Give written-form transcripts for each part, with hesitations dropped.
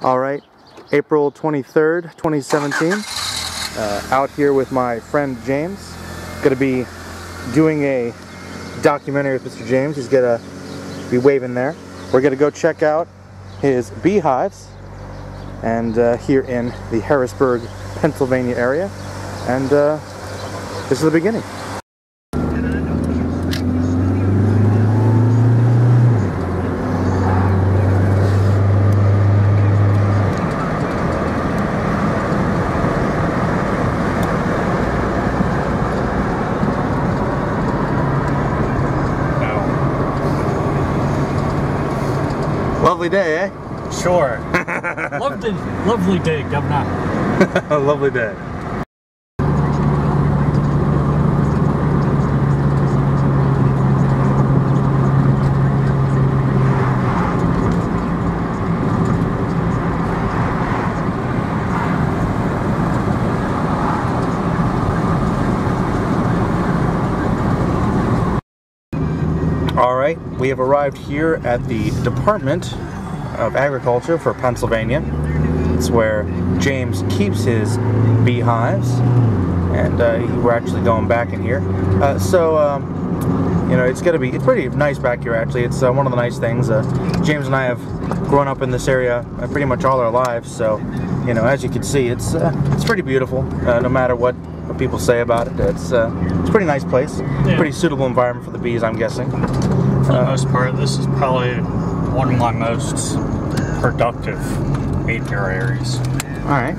Alright, April 23rd, 2017. Out here with my friend James. Gonna be doing a documentary with Mr. James. He's gonna be waving there. We're gonna go check out his beehives and here in the Harrisburg, Pennsylvania area. And this is the beginning. Lovely day, eh? Sure. Lovely day, Governor. A lovely day. Alright, we have arrived here at the Department of Agriculture for Pennsylvania. It's where James keeps his beehives, and we're actually going back in here. You know, it's pretty nice back here actually. It's one of the nice things. James and I have grown up in this area pretty much all our lives, so you know, as you can see, it's pretty beautiful. No matter what people say about it, it's a pretty nice place. Yeah. Pretty suitable environment for the bees, I'm guessing. For the most part, this is probably one of my most productive apiaries. Alright.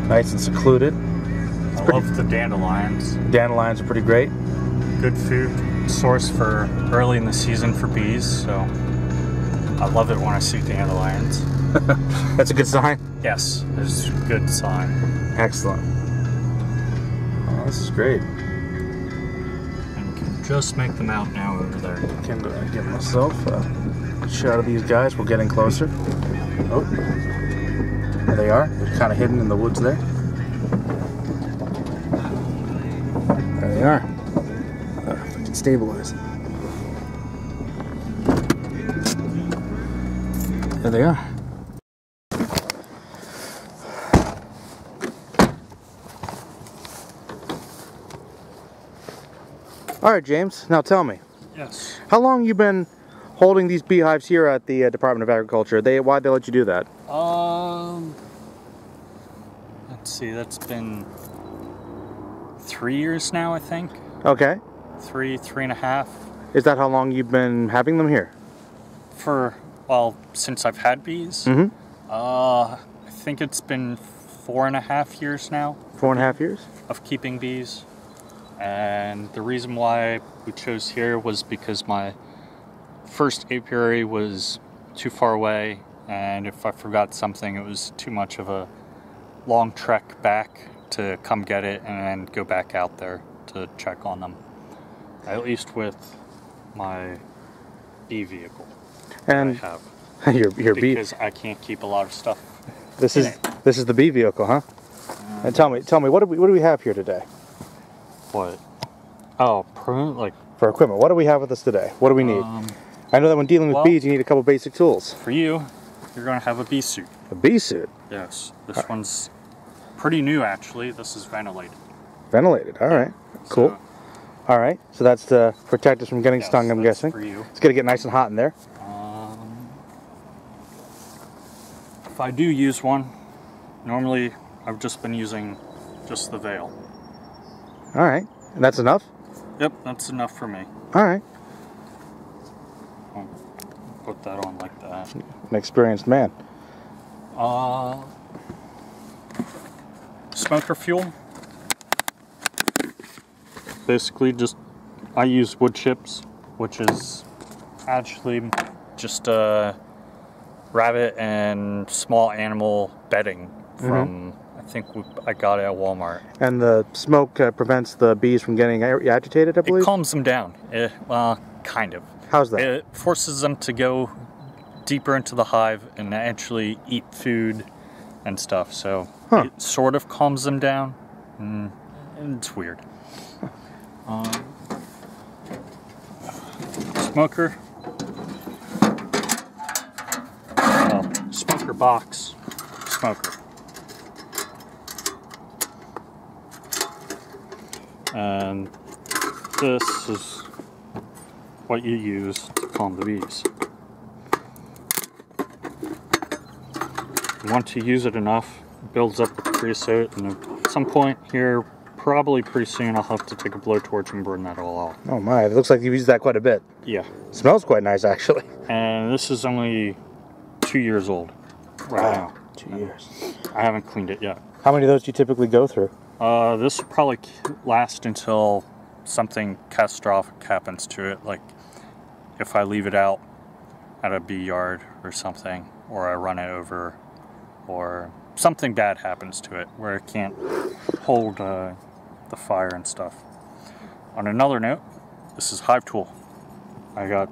Nice and secluded. I love the dandelions. Dandelions are pretty great. Good food source for early in the season for bees, so I love it when I see dandelions. That's a good sign? Yes, it's a good sign. Excellent. Oh, this is great. And we can just make them out now over there. I can give myself a shot of these guys. We'll get in closer. Oh, there they are. They're kind of hidden in the woods there. There they are. If I can stabilize. There they are. Alright, James, now tell me. Yes. How long you been holding these beehives here at the Department of Agriculture? Why'd they let you do that? Let's see, that's been 3 years now, I think. Okay. Three and a half. Is that how long you've been having them here? Well, since I've had bees. Mm-hmm. I think it's been 4.5 years now. 4.5 years? Of keeping bees. And the reason why we chose here was because my first apiary was too far away, and if I forgot something, it was too much of a long trek back to come get it and then go back out there to check on them. At least with my bee vehicle. And I have. your bee, because I can't keep a lot of stuff. This is the bee vehicle, huh? And tell me, what do we have here today? What? Oh, like for equipment. What do we have with us today? What do we need? I know that when dealing with bees, you need a couple basic tools. For you, you're going to have a bee suit. A bee suit? Yes. This one's pretty new, actually. This is ventilated. Ventilated. All right. Cool. All right. So that's to protect us from getting stung, I'm guessing. For you. It's going to get nice and hot in there. If I do use one, normally I've just been using just the veil. All right. And that's enough? Yep, that's enough for me. All right. I'll put that on like that. An experienced man. Smoker fuel. Basically just, I use wood chips, which is actually just rabbit and small animal bedding from, I think I got it at Walmart. And the smoke prevents the bees from getting agitated, I believe? It calms them down. Well, kind of. How's that? It forces them to go deeper into the hive and actually eat food and stuff, so it sort of calms them down. It's weird. Smoker, box smoker. And this is what you use to calm the bees. You want to use it enough, it builds up with creosote, and at some point here, probably pretty soon, I'll have to take a blowtorch and burn that all out. Oh my, it looks like you've used that quite a bit. Yeah. It smells quite nice, actually. And this is only 2 years old right now. 2 years. I haven't cleaned it yet. How many of those do you typically go through? This will probably last until something catastrophic happens to it, like if I leave it out at a bee yard or something, or I run it over, or something bad happens to it where it can't hold the fire and stuff. On another note, this is Hive Tool. I got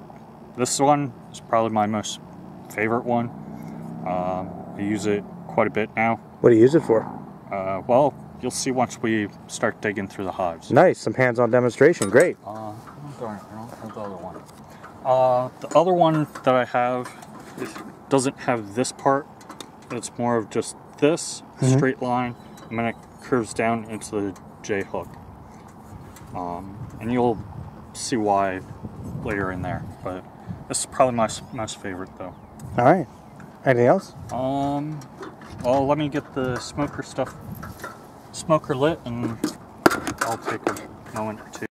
this one. Is probably my most favorite one. I use it quite a bit now. What do you use it for? Well, you'll see once we start digging through the hives. Nice, some hands-on demonstration. Great. Oh darn, I don't have the other one. The other one that I have doesn't have this part. It's more of just this straight line, and then it curves down into the J hook. And you'll see why later in there. But this is probably my most favorite, though. All right. Anything else? Well, let me get the smoker lit, and I'll take a moment or two.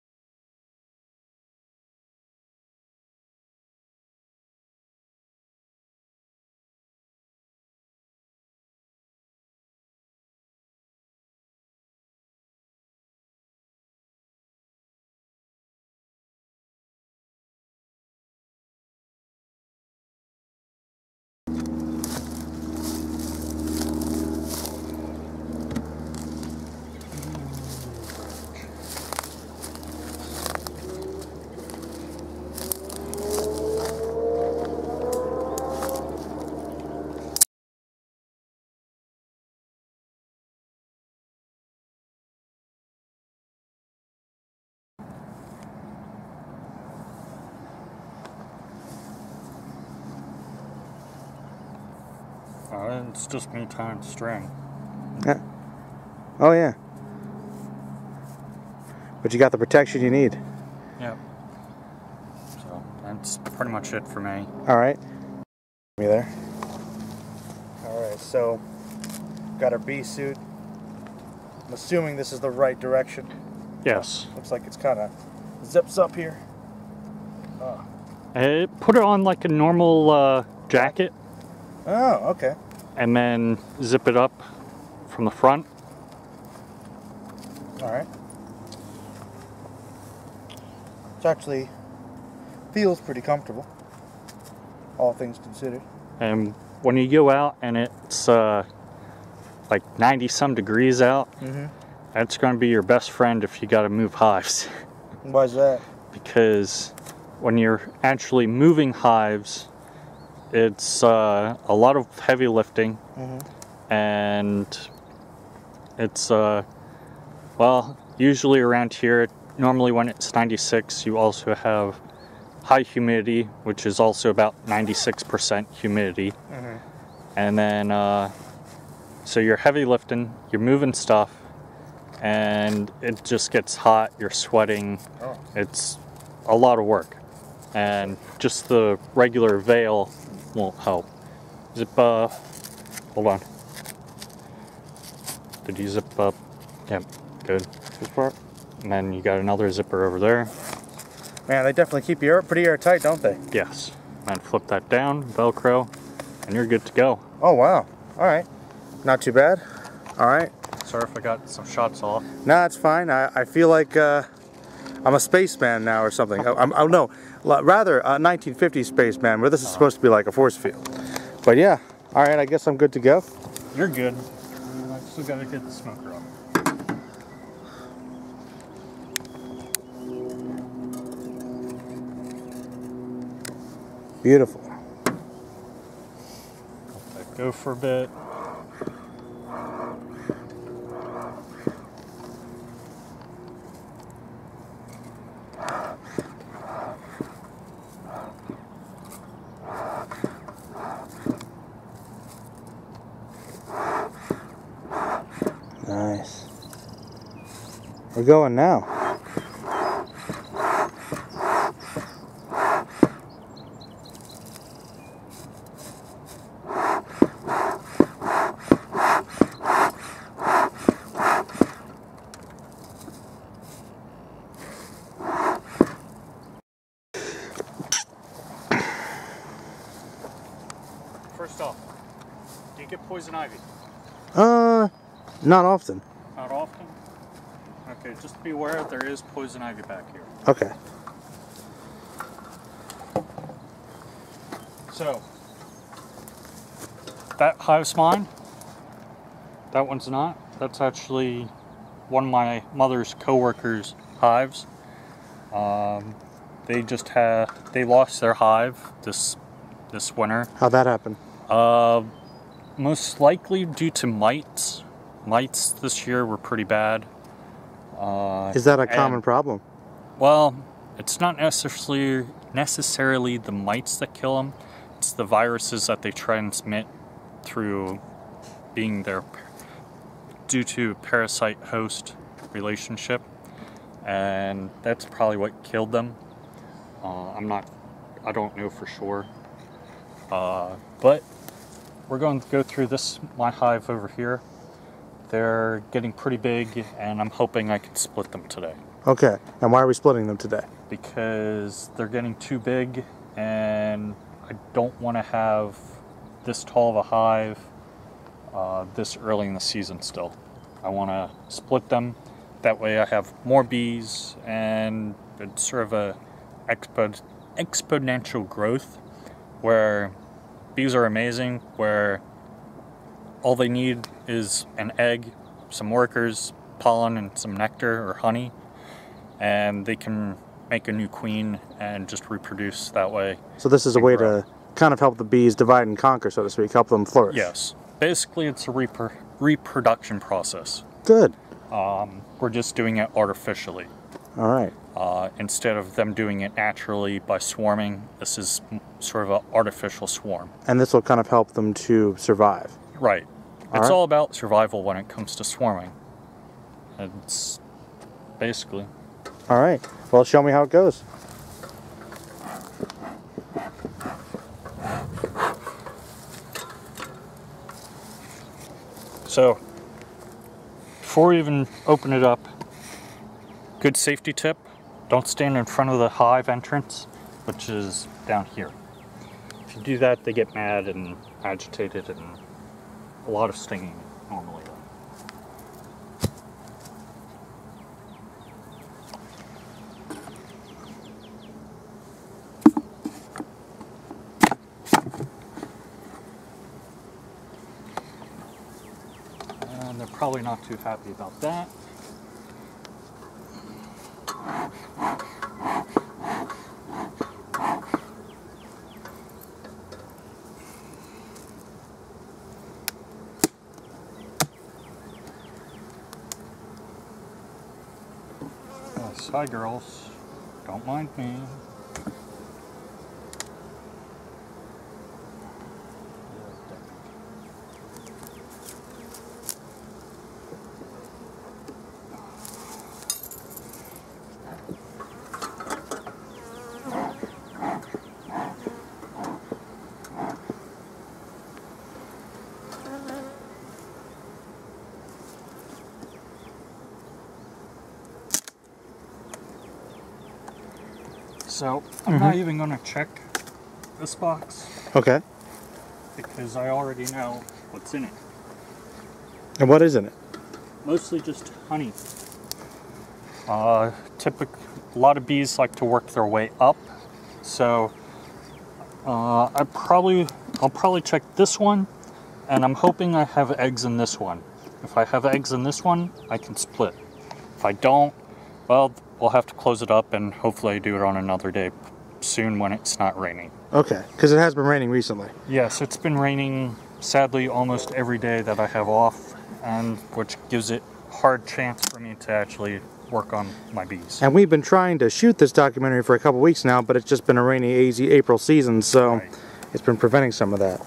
It's just me tying string. Yeah. Oh yeah. But you got the protection you need. Yep. So that's pretty much it for me. All right. Me there. All right. So got our bee suit. I'm assuming this is the right direction. Yes. Looks like it's kind of zips up here. Put it on like a normal jacket. Oh, okay. And then zip it up from the front. All right. It actually feels pretty comfortable, all things considered. And when you go out and it's like 90 some degrees out, that's going to be your best friend if you got to move hives. Why is that? Because when you're actually moving hives, it's a lot of heavy lifting, and it's well, usually around here, normally when it's 96, you also have high humidity, which is also about 96% humidity. And then so you're heavy lifting, you're moving stuff, and it just gets hot, you're sweating. It's a lot of work, and just the regular veil won't help. Zip, hold on. Did you zip up? Yep, good. This part. And then you got another zipper over there. Man, they definitely keep you pretty airtight, don't they? Yes. And flip that down, Velcro, and you're good to go. Oh, wow. All right. Not too bad. All right. Sorry if I got some shots off. Nah, it's fine. I feel like I'm a spaceman now or something. Oh, no. Rather a 1950s spaceman, where this is supposed to be like a force field. But yeah. All right, I guess I'm good to go. You're good. I still got to get the smoker up. Beautiful. Let that go for a bit. We're going now. First off, do you get poison ivy? Not often. Not often? Okay, just be aware there is poison ivy back here. Okay. So, that hive's mine. That one's not. That's actually one of my mother's co-workers' hives. They lost their hive this winter. How'd that happen? Most likely due to mites. Mites this year were pretty bad. Is that a common problem? Well, it's not necessarily the mites that kill them. It's the viruses that they transmit through being due to parasite-host relationship, and that's probably what killed them. I don't know for sure. But we're going to go through my hive over here. They're getting pretty big, and I'm hoping I can split them today. Okay, and why are we splitting them today? Because they're getting too big, and I don't want to have this tall of a hive this early in the season still. I want to split them. That way I have more bees, and it's sort of a exponential growth where bees are amazing, where all they need is an egg, some workers, pollen, and some nectar or honey, and they can make a new queen and just reproduce that way. So this is a way to kind of help the bees divide and conquer, so to speak, help them flourish. Yes. Basically, it's a reproduction process. Good. We're just doing it artificially. All right. Instead of them doing it naturally by swarming, this is sort of an artificial swarm. And this will kind of help them to survive. Right. It's all about survival when it comes to swarming. It's basically. All right. Well, show me how it goes. So, before we even open it up, good safety tip, don't stand in front of the hive entrance, which is down here. If you do that, they get mad and agitated, and a lot of stinging normally. And they're probably not too happy about that. Hi girls, don't mind me. So, I'm not even going to check this box. Okay. Because I already know what's in it. And what is in it? Mostly just honey. A lot of bees like to work their way up. So, I'll probably check this one, and I'm hoping I have eggs in this one. If I have eggs in this one, I can split. If I don't, well, we'll have to close it up, and hopefully do it on another day soon when it's not raining. Okay, because it has been raining recently. Yes, it's been raining, sadly, almost every day that I have off, and which gives it a hard chance for me to actually work on my bees. And we've been trying to shoot this documentary for a couple weeks now, but it's just been a rainy, hazy April season, so it's been preventing some of that.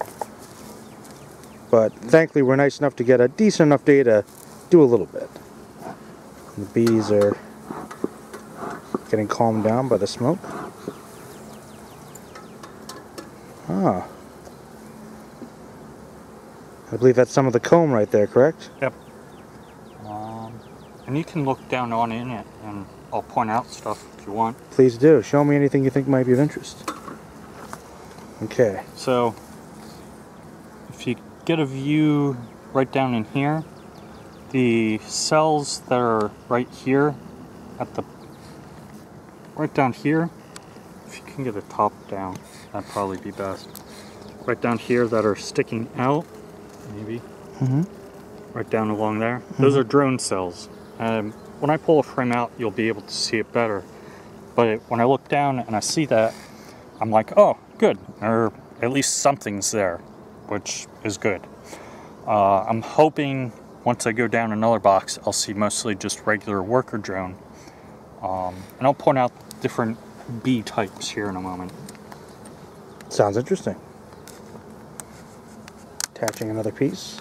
But thankfully, we're nice enough to get a decent enough day to do a little bit. The bees are getting calmed down by the smoke. Ah. I believe that's some of the comb right there, correct? Yep. And you can look down on in it, and I'll point out stuff if you want. Please do. Show me anything you think might be of interest. Okay. So, if you get a view right down in here, the cells that are right here, right down here, if you can get a top down, that'd probably be best. Right down here that are sticking out, maybe. Right down along there. Those are drone cells. When I pull a frame out, you'll be able to see it better. But when I look down and I see that, I'm like, oh, good. Or at least something's there, which is good. I'm hoping once I go down another box, I'll see mostly just regular worker drone. And I'll point out different bee types here in a moment. Sounds interesting. Attaching another piece.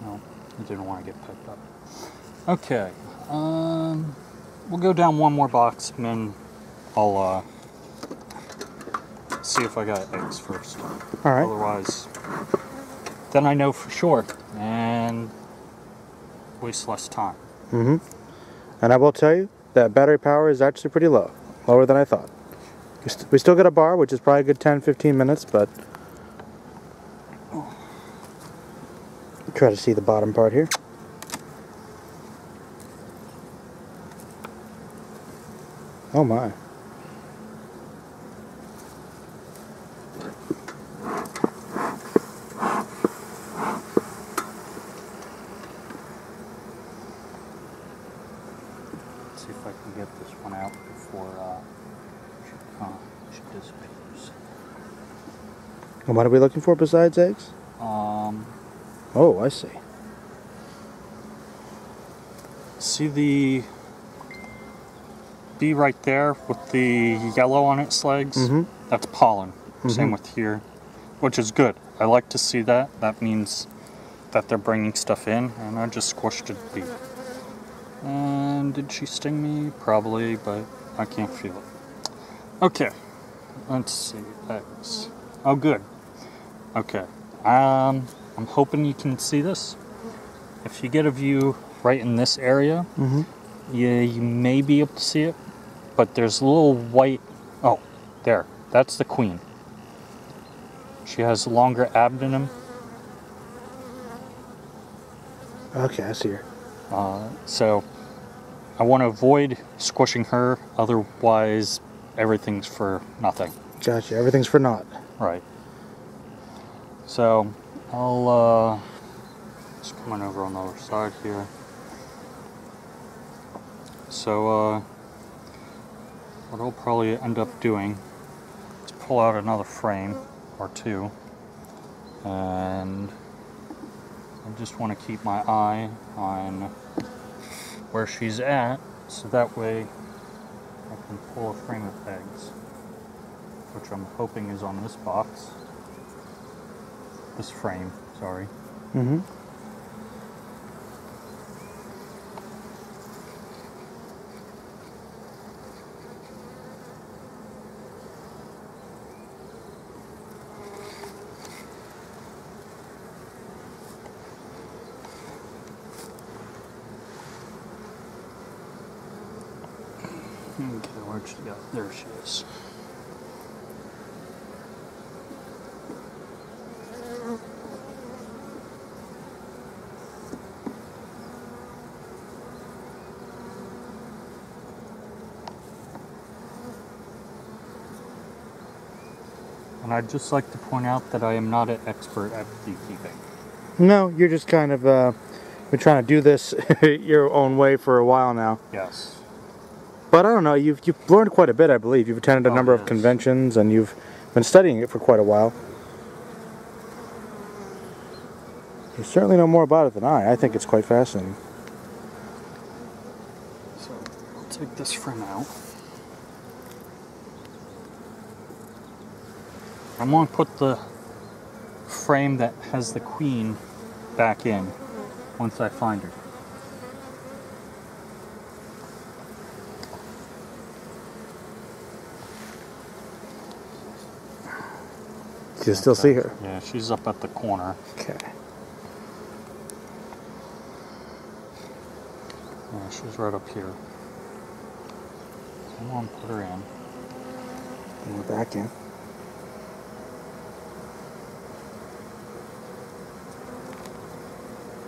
No, I didn't want to get picked up. Okay, we'll go down one more box and then I'll see if I got eggs first. All right. Otherwise, then I know for sure and waste less time. And I will tell you that battery power is actually pretty low, lower than I thought. We still got a bar, which is probably a good 10-15 minutes, but try to see the bottom part here. Oh my. Let's see if I can get this one out before she disappears. And what are we looking for besides eggs? Oh, I see. See the bee right there with the yellow on its legs? That's pollen. Same with here, which is good. I like to see that. That means that they're bringing stuff in, and I just squished a bee. And did she sting me? Probably, but I can't feel it. Okay, let's see. Eggs. Oh, good. Okay. I'm hoping you can see this. If you get a view right in this area, you may be able to see it, but there's a little white, oh, there, that's the queen. She has a longer abdomen. Okay, I see her. So I want to avoid squishing her, otherwise everything's for nothing. Gotcha, everything's for naught. Right. So I'll just come on over on the other side here. So what I'll probably end up doing is pull out another frame or two, and I just want to keep my eye on where she's at, so that way I can pull a frame of eggs, which I'm hoping is on this box. This frame, sorry. Okay, where'd she go? There she is. And I'd just like to point out that I am not an expert at beekeeping. No, you're just kind of been trying to do this your own way for a while now. Yes. But I don't know, you've learned quite a bit, I believe. You've attended a number of conventions, and you've been studying it for quite a while. You certainly know more about it than I. I think it's quite fascinating. So, I'll take this frame out. I'm going to put the frame that has the queen back in once I find her. Do you still see her? Yeah, she's up at the corner. Okay. Yeah, she's right up here. I'm going to put her in. And we're back in.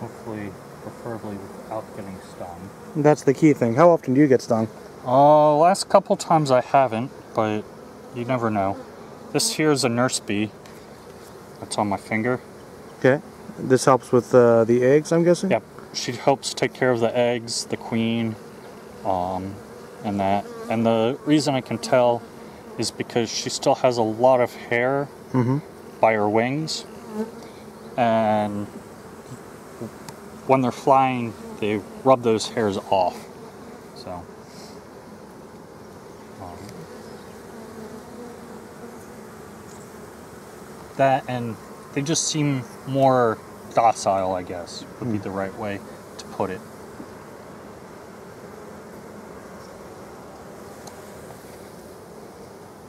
Hopefully, preferably without getting stung. That's the key thing. How often do you get stung? Last couple times I haven't, but you never know. This here is a nurse bee. That's on my finger. Okay. This helps with the eggs, I'm guessing? Yep. She helps take care of the eggs, the queen, and that. And the reason I can tell is because she still has a lot of hair by her wings. And when they're flying, they rub those hairs off. So, that, and they just seem more docile, I guess, would be the right way to put it.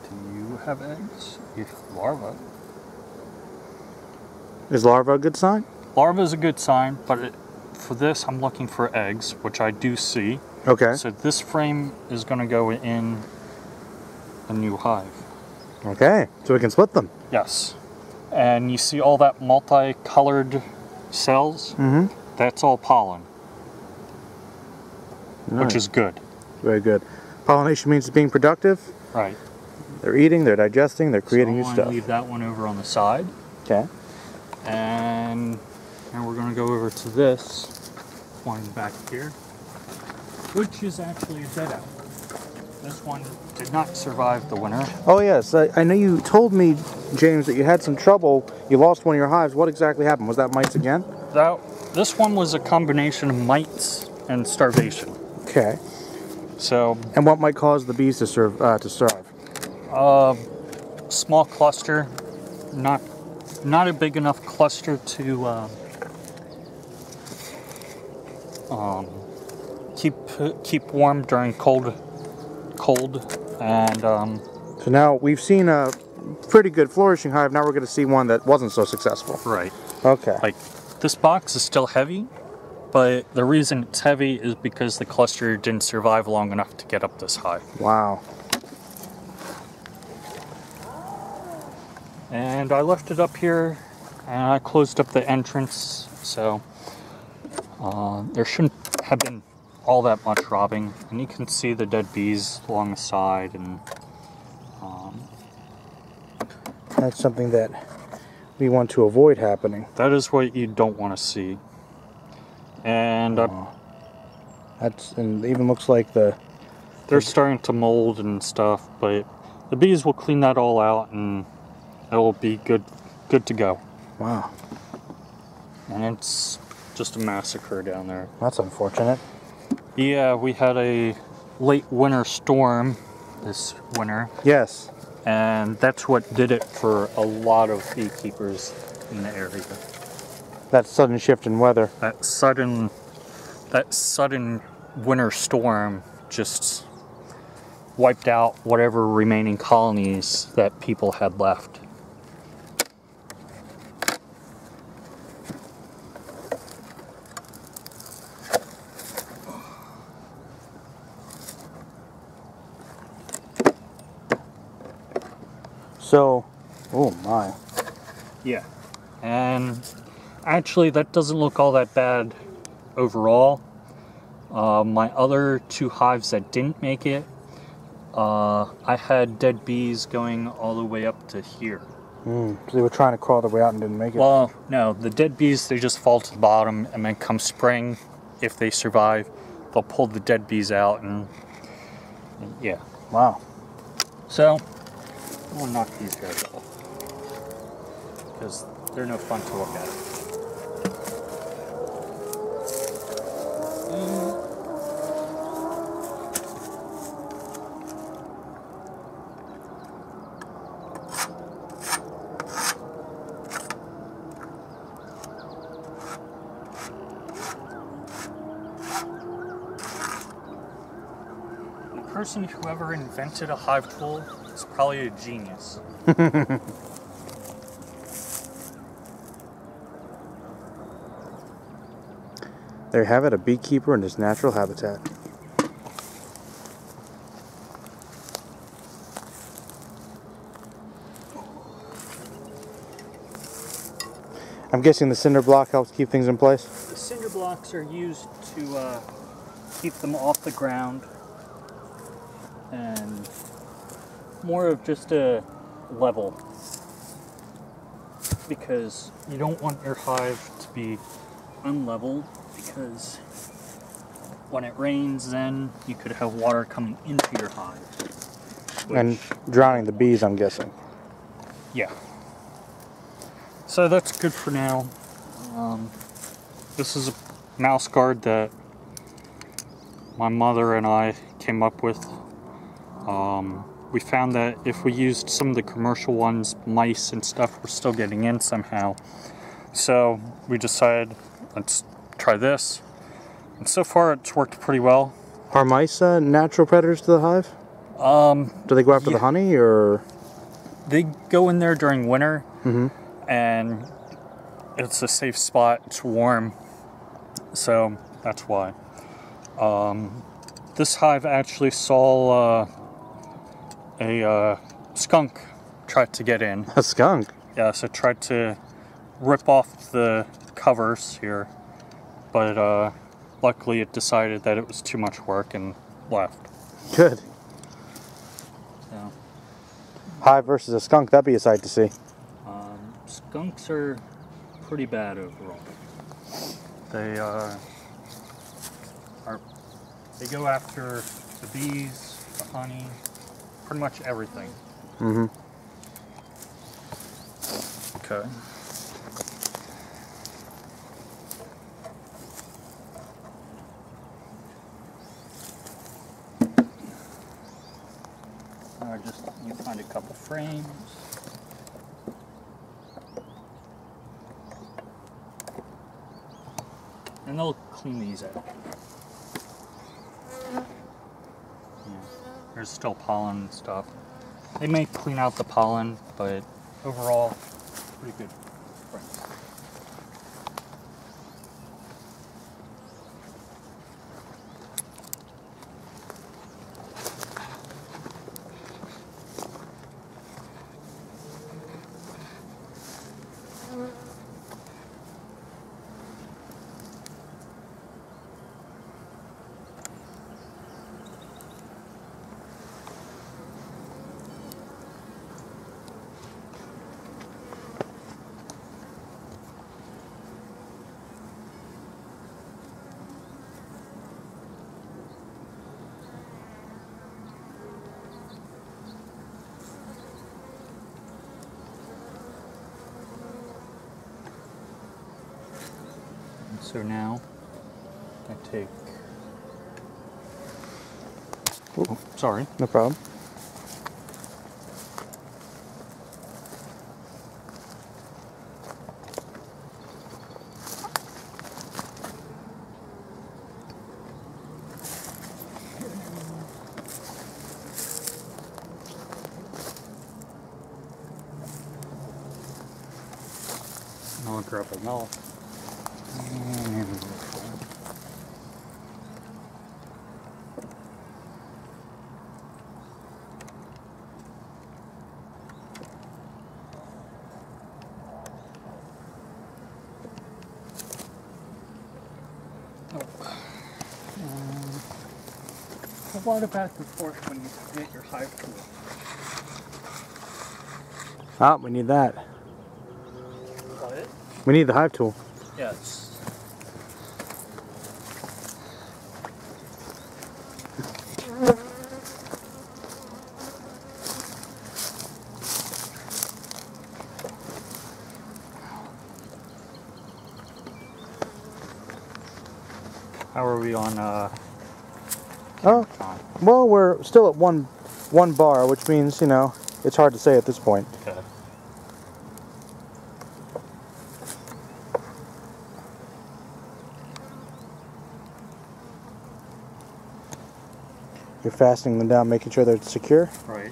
Do you have eggs? You have larvae. Is larva a good sign? Larva is a good sign, but for this I'm looking for eggs, which I do see. Okay. So this frame is going to go in a new hive. Okay, so we can split them. Yes. And you see all that multicolored cells? That's all pollen. Nice. Which is good. Very good. Pollination means it's being productive. Right. They're eating, they're digesting, they're creating new So stuff. leave that one over on the side. Okay. And now we're going to go over to this one back here, which is actually a dead apple. This one did not survive the winter. Oh yes, I know you told me, James, that you had some trouble. You lost one of your hives. What exactly happened? Was that mites again? This one was a combination of mites and starvation. Okay. So. And what might cause the bees to starve? Small cluster, not a big enough cluster to keep warm during cold, and so now we've seen a pretty good flourishing hive. Now we're going to see one that wasn't so successful. Right. Okay. Like this box is still heavy, but the reason it's heavy is because the cluster didn't survive long enough to get up this high. Wow. And I left it up here, and I closed up the entrance, so there shouldn't have been all that much robbing. And you can see the dead bees along the side, and that's something that we want to avoid happening. That is what you don't want to see. And and it even looks like they're starting to mold and stuff, but the bees will clean that all out, and it will be good to go. Wow. And it's just a massacre down there. That's unfortunate. Yeah, we had a late winter storm this winter. Yes. And that's what did it for a lot of beekeepers in the area. That sudden shift in weather. That sudden winter storm just wiped out whatever remaining colonies that people had left. So, oh my. Yeah. And actually that doesn't look all that bad overall. My other two hives that didn't make it, I had dead bees going all the way up to here. So they were trying to crawl their way out and didn't make it? Well, no, the dead bees, they just fall to the bottom, and then come spring, if they survive, they'll pull the dead bees out, and Yeah. Wow. So, I'm gonna knock these guys off because they're no fun to look at. The person who ever invented a hive tool is probably a genius. There you have it, a beekeeper in his natural habitat. I'm guessing the cinder block helps keep things in place? The cinder blocks are used to keep them off the ground and more of just a level, because you don't want your hive to be unleveled, because when it rains then you could have water coming into your hive. And drowning the bees, I'm guessing. Yeah. So that's good for now. This is a mouse guard that my mother and I came up with. We found that if we used some of the commercial ones, mice and stuff were still getting in somehow. So we decided, let's try this. And so far it's worked pretty well. Are mice natural predators to the hive? Do they go after the honey, or? They go in there during winter, and it's a safe spot, it's warm, so that's why. This hive actually saw a skunk tried to get in. A skunk? Yeah, so it tried to rip off the covers here, but luckily it decided that it was too much work and left. Good. So, hive versus a skunk, that'd be a sight to see. skunks are pretty bad overall. They they go after the bees, the honey, pretty much everything. Okay. I just need to find a couple frames. And they'll clean these out. Yeah. There's still pollen and stuff. They may clean out the pollen, but overall, pretty good frames. So now I take, Ooh, sorry, no problem. I'll grab a milk. What about the fork when you get your hive tool? Ah, we need that. What? We need the hive tool. Yes. How are we on Oh, well, we're still at one bar, which means, you know, it's hard to say at this point. Okay. You're fastening them down, making sure they're secure. Right.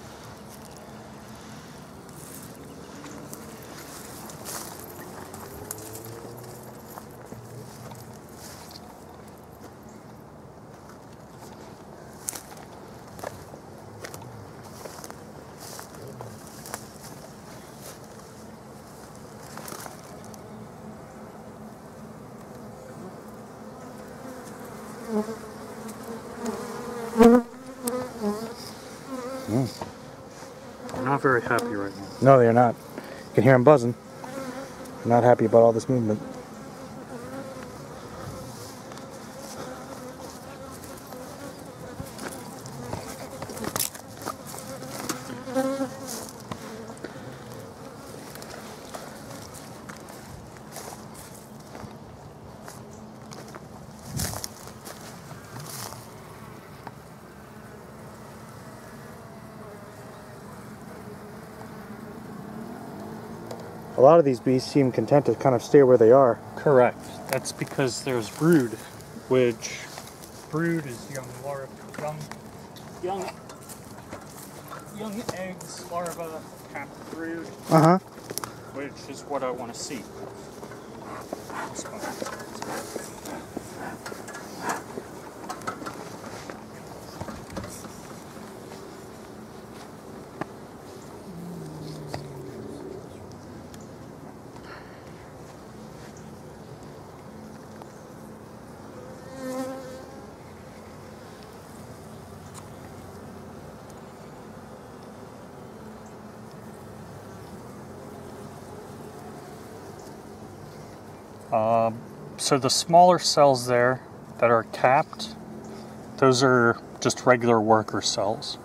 I'm not very happy right now. No, they're not. You can hear them buzzing. I'm not happy about all this movement. A lot of these bees seem content to kind of stay where they are. Correct. That's because there's brood, which brood is young eggs, larvae, capped brood. Uh-huh. Which is what I want to see. So the smaller cells there that are capped, those are just regular worker cells.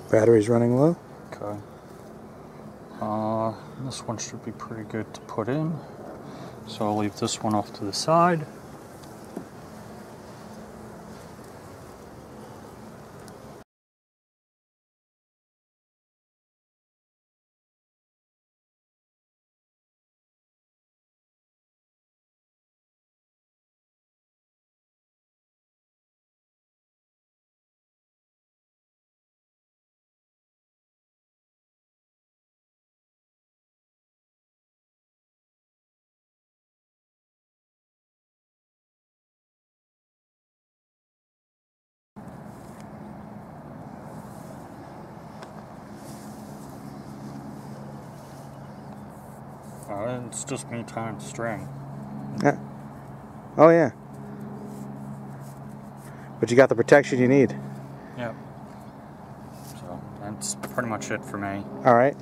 Battery's running low. Okay. This one should be pretty good to put in. So I'll leave this one off to the side. It's just me tying string. Yeah. Oh, yeah. But you got the protection you need. Yep. So that's pretty much it for me. All right.